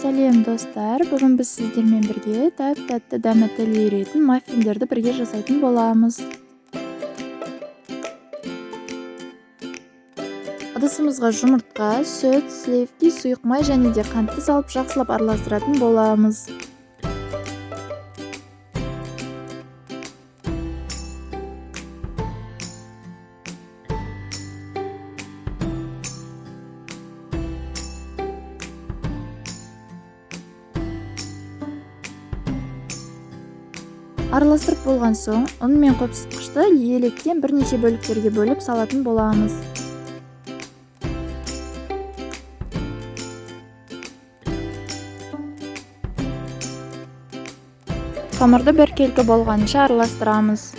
Сәлем достар, бүгін біз сіздермен бірге тәп-тәтті дәмі тіл үйіретін маффиндерді бірге жасайтын боламыз. Ыдысымызға жұмыртқа, сүт, сливки, сұйық май және де қантты салып жақсылап араластыратын боламыз. Араластырып болған соң, ұн мен қопсытқышты електен бірнеше бөліктерге бөліп салатын боламыз. Қамырды біркелкі болғанша араластырамыз.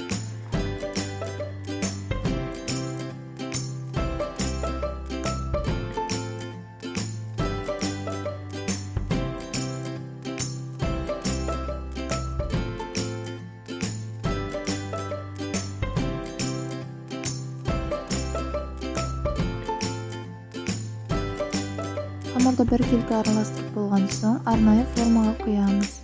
Қамырды біркелкі араластырып болған соң, арнайы формаға құямыз.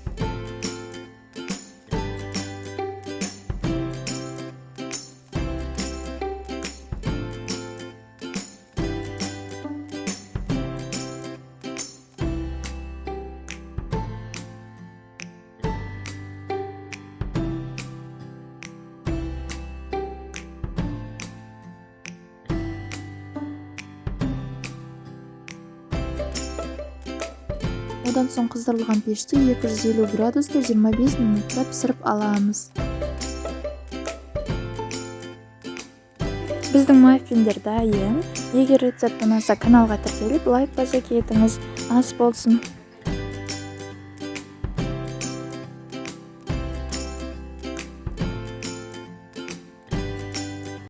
Одан соң қыздырылған пеште 250 градуста 25 минутта пісіріп аламыз. Біздің маффиндер дайын. Егер рецепт ұнаса, каналға тіркеліп лайк баса кетіңіз. Ас болсын!